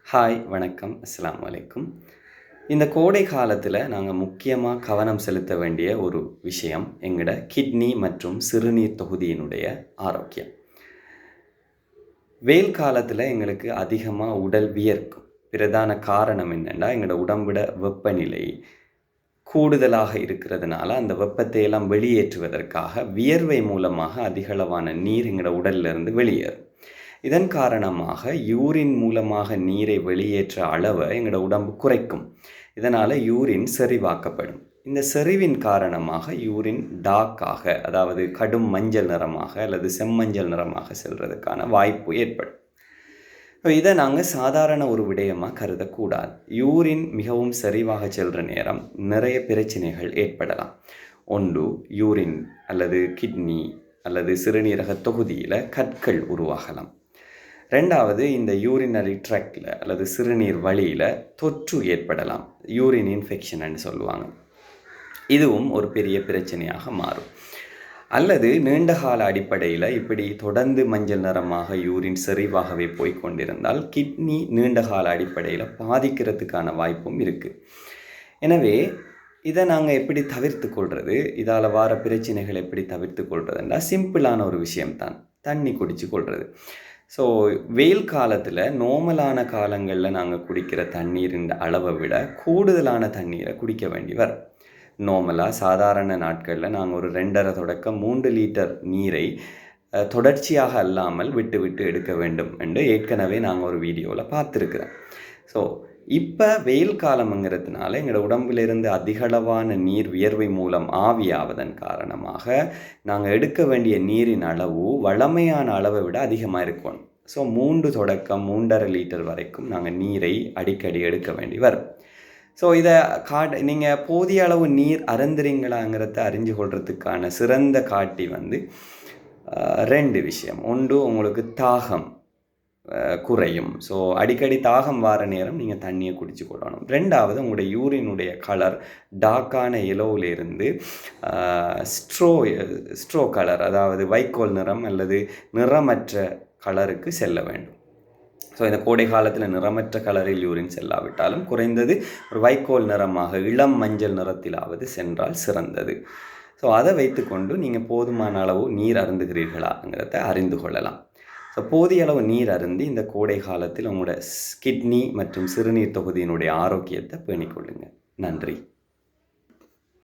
Hi வணக்கம் அஸ்ஸலாமு அலைக்கும். இந்த கோடை காலத்தில் நாங்கள் முக்கியமாக கவனம் செலுத்த வேண்டிய ஒரு விஷயம் எங்களோட கிட்னி மற்றும் சிறுநீர் தொகுதியினுடைய ஆரோக்கியம். வெயில் காலத்தில் எங்களுக்கு அதிகமாக உடல் வியர்க்கும். பிரதான காரணம் என்னென்னா எங்களோட உடம்போட வெப்பநிலை கூடுதலாக இருக்கிறதுனால அந்த வெப்பத்தை எல்லாம் வெளியேற்றுவதற்காக வியர்வை மூலமாக அதிகளவான நீர் எங்களோட உடல்லிருந்து வெளியேறும். இதன் காரணமாக யூரின் மூலமாக நீரை வெளியேற்ற அளவை எங்களோட உடம்பு குறைக்கும். இதனால் யூரின் செறிவாக்கப்படும். இந்த செறிவின் காரணமாக யூரின் டார்க்காக, அதாவது கடும் மஞ்சள் நிறமாக அல்லது செம்மஞ்சள் நிறமாக செல்றதுக்கான வாய்ப்பு ஏற்படும். இதை நாங்கள் சாதாரண ஒரு விடயமாக கருதக்கூடாது. யூரின் மிகவும் செறிவாக செல்கிற நேரம் நிறைய பிரச்சனைகள் ஏற்படலாம். ஒன்று, யூரின் அல்லது கிட்னி அல்லது சிறுநீரக தொகுதியில் கற்கள் உருவாகலாம். ரெண்டாவது, இந்த யூரினரி ட்ராக்டில் அல்லது சிறுநீர் வழியில் தொற்று ஏற்படலாம். யூரின் இன்ஃபெக்ஷன் சொல்லுவாங்க. இதுவும் ஒரு பெரிய பிரச்சனையாக மாறும். அல்லது நீண்டகால அடிப்படையில் இப்படி தொடர்ந்து மஞ்சள் நிறமாக யூரின் செறிவாகவே போய்கொண்டிருந்தால் கிட்னி நீண்டகால அடிப்படையில் பாதிக்கிறதுக்கான வாய்ப்பும் இருக்குது. எனவே இதை நாங்கள் எப்படி தவிர்த்து கொள்வது, இதால் வர பிரச்சனைகள் எப்படி தவிர்த்து கொள்வதுன்னா சிம்பிளான ஒரு விஷயம்தான், தண்ணி குடித்து கொள்வது. ஸோ வெயில் காலத்தில் நார்மலான காலங்களில் நாங்கள் குடிக்கிற தண்ணீரின் அளவை விட கூடுதலான தண்ணீரை குடிக்க வேண்டி வரும். நார்மலாக சாதாரண நாட்களில் நாங்கள் ஒரு 2.5 தொடக்கம் 3 லிட்டர் நீரை தொடர்ச்சியாக அல்லாமல் விட்டு விட்டு எடுக்க வேண்டும் என்று ஏற்கனவே நாங்கள் ஒரு வீடியோவில் பார்த்துருக்குறோம். ஸோ இப்போ வெயில் காலம்ங்கிறதுனால எங்களோட உடம்பிலிருந்து அதிகளவான நீர் வியர்வை மூலம் ஆவியாவதன் காரணமாக நாங்கள் எடுக்க வேண்டிய நீரின் அளவு வழமையான அளவை விட அதிகமாக இருக்கணும். ஸோ 3 தொடக்கம் 3.5 லிட்டர் வரைக்கும் நாங்கள் நீரை அடிக்கடி எடுக்க வேண்டி வரும். ஸோ இதை நீங்கள் போதிய அளவு நீர் அருந்துறீங்களாங்கிறத அறிஞ்சு கொள்றதுக்கான சிறந்த காட்டி 2 விஷயம். ஒன்று, உங்களுக்கு தாகம் குறையும். ஸோ அடிக்கடி தாகம் வர நேரம் நீங்கள் தண்ணியை குடிச்சு கொள்ளணும். ரெண்டாவது, உங்களுடைய யூரினுடைய கலர் டார்க்கான எல்லோவிலிருந்து ஸ்ட்ரோ கலர், அதாவது வைக்கோல் நிறம் அல்லது நிறமற்ற கலருக்கு செல்ல வேண்டும். ஸோ இந்த கோடை காலத்தில் நிறமற்ற கலரில் யூரின் செல்லாவிட்டாலும் குறைந்தது ஒரு வைக்கோல் நிறமாக இளம் மஞ்சள் நிறத்திலாவது சென்றால் சிறந்தது. ஸோ அதை வைத்துக்கொண்டு நீங்கள் போதுமான அளவு நீர் அருந்துகிறீர்களாங்கிறத அறிந்து கொள்ளலாம். ஸோ போதிய அளவு நீர் அருந்தி இந்த கோடை காலத்தில் உங்களோட கிட்னி மற்றும் சிறுநீர் தொகுதியினுடைய ஆரோக்கியத்தை பேணிக்கொள்ளுங்கள். நன்றி.